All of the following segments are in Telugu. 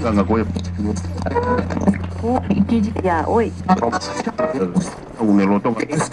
Ganga Goya. Ya, hoy. Un eloto. Eso.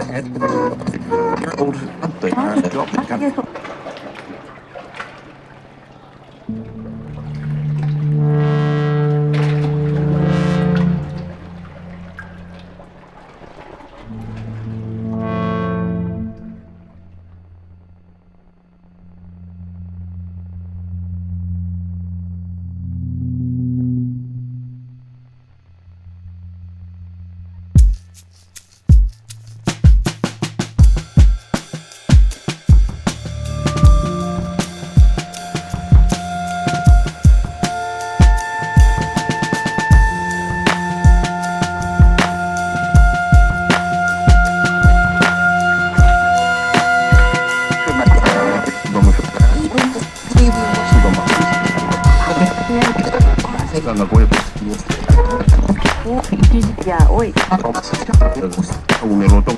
Ganga Goya. Ya, hoy. Un eloto.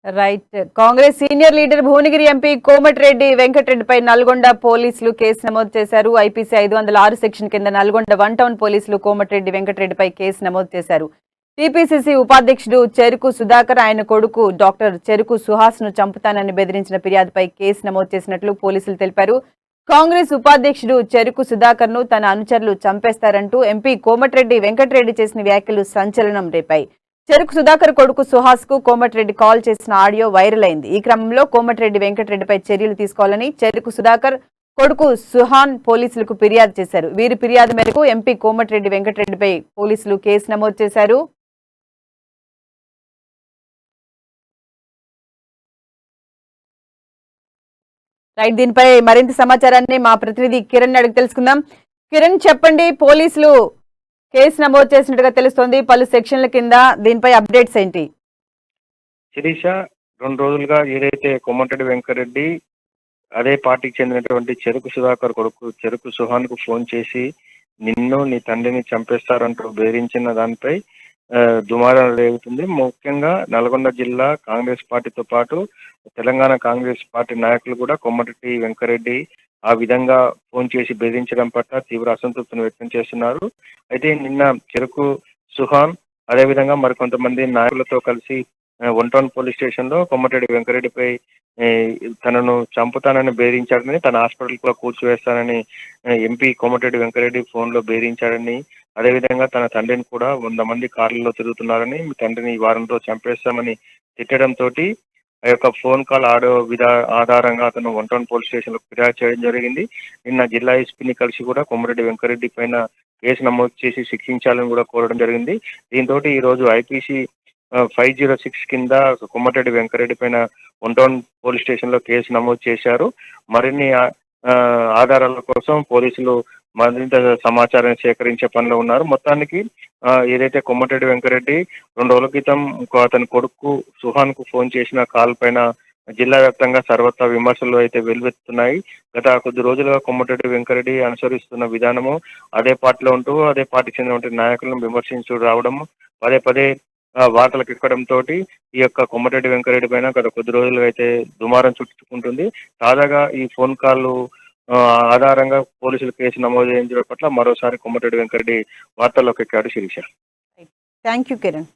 Right. Congress senior leader Bhuvanagiri MP Komatireddy వెంకటరెడ్డిపై నల్గొండ పోలీసులు కేసు నమోదు చేశారు. ఐపీసీ 506 సెక్షన్ కింద నల్గొండ వన్ టౌన్ పోలీసులు కోమటిరెడ్డి వెంకటరెడ్డిపై కేసు నమోదు చేశారు. టీపీసీసీ ఉపాధ్యక్షుడు చెరుకు సుధాకర్, ఆయన కొడుకు డాక్టర్ చెరుకు సుహాస్ ను చంపుతానని బెదిరించిన ఫిర్యాదుపై కేసు నమోదు చేసినట్లు పోలీసులు తెలిపారు. కాంగ్రెస్ ఉపాధ్యక్షుడు చెరుకు సుధాకర్ ను తన అనుచరులు చంపేస్తారంటూ ఎంపీ కోమటిరెడ్డి వెంకటరెడ్డి చేసిన వ్యాఖ్యలు సంచలనం రేపాయి. చెరుకు సుధాకర్ కొడుకు సుహాస్ కు కోమటిరెడ్డి కాల్ చేసిన ఆడియో వైరల్ అయింది. ఈ క్రమంలో కోమటిరెడ్డి వెంకటరెడ్డిపై చర్యలు తీసుకోవాలని చెరుకు సుధాకర్ కొడుకు సుహాన్ పోలీసులకు ఫిర్యాదు చేశారు. వీరి ఫిర్యాదు మేరకు ఎంపీ కోమటిరెడ్డి వెంకటరెడ్డిపై పోలీసులు కేసు నమోదు చేశారు. రైట్, దీనిపై మరింత సమాచారాన్ని మా ప్రతినిధి కిరణ్ అడిగి తెలుసుకుందాం. కిరణ్, చెప్పండి, పోలీసులు కేసు నమోదు చేసినట్టుగా తెలుస్తోంది, పలు సెక్షన్ల కింద, దీనిపై అప్డేట్స్ ఏంటి? శిరీష, 2 రోజులుగా ఏదైతే కోమటిరెడ్డి వెంకరెడ్డి అదే పార్టీకి చెందినటువంటి చెరుకు సుధాకర్ కొడుకు చెరుకు సుహాన్ కు ఫోన్ చేసి నిన్ను నీ తండ్రిని చంపేస్తారంటూ బెదిరించిన దానిపై దుమారం రేగుతుంది. ముఖ్యంగా నల్గొండ జిల్లా కాంగ్రెస్ పార్టీతో పాటు తెలంగాణ కాంగ్రెస్ పార్టీ నాయకులు కూడా కోమటిరెడ్డి వెంకరెడ్డి ఆ విధంగా ఫోన్ చేసి బెదిరించడం పట్ల తీవ్ర అసంతృప్తిని వ్యక్తం చేస్తున్నారు. అయితే నిన్న చెరుకు సుహాన్ అదేవిధంగా మరికొంతమంది నాయకులతో కలిసి వన్ టౌన్ పోలీస్ స్టేషన్ లో కోమటిరెడ్డి వెంకరెడ్డిపై తనను చంపుతానని బెదిరించాడని, తన హాస్పిటల్ కూడా కూల్చివేస్తానని ఎంపీ కోమటిరెడ్డి వెంకరెడ్డి ఫోన్ లో బెదిరించాడని, అదేవిధంగా తన తండ్రిని కూడా 100 మంది కార్లలో తిరుగుతున్నారని, మీ తండ్రిని ఈ వారంలో చంపేస్తామని తిట్టడంతో ఆ యొక్క ఫోన్ కాల్ ఆడియో ఆధారంగా అతను వన్ టౌన్ పోలీస్ స్టేషన్ లో ఫిర్యాదు చేయడం జరిగింది. నిన్న జిల్లా ఎస్పీని కలిసి కూడా కోమటిరెడ్డి వెంకరెడ్డి పైన కేసు నమోదు చేసి శిక్షించాలని కూడా కోరడం జరిగింది. దీంతో ఈ రోజు ఐపీసీ 506 కింద కోమటిరెడ్డి వెంకరెడ్డి పైన వన్ టౌన్ పోలీస్ స్టేషన్ లో కేసు నమోదు చేశారు. మరిన్ని ఆధారాల కోసం పోలీసులు మరింత సమాచారాన్ని సేకరించే పనిలో ఉన్నారు. మొత్తానికి ఏదైతే కోమటిరెడ్డి వెంకరెడ్డి 2 రోజుల క్రితం అతని కొడుకు సుహాన్ కు ఫోన్ చేసిన కాల్ పైన జిల్లా వ్యాప్తంగా సర్వత్రా విమర్శలు అయితే వెలువెత్తుతున్నాయి. గత కొద్ది రోజులుగా కోమటిరెడ్డి వెంకరెడ్డి అనుసరిస్తున్న విధానము, అదే పార్టీలో ఉంటూ అదే పార్టీకి చెందినటువంటి నాయకులను విమర్శించు రావడము, పదే పదే వార్తలకు ఎక్కడంతో ఈ యొక్క కోమటిరెడ్డి వెంకరెడ్డి పైన గత కొద్ది రోజులుగా అయితే దుమారం చుట్టుకుంటుంది. తాజాగా ఈ ఫోన్ కాల్ ఆధారంగా పోలీసులు కేసు నమోదు చేయించడం పట్ల మరోసారి కోమటిరెడ్డి వెంకరెడ్డి వార్తల్లోకి ఎక్కాడు. Sirisha, thank you Kiran.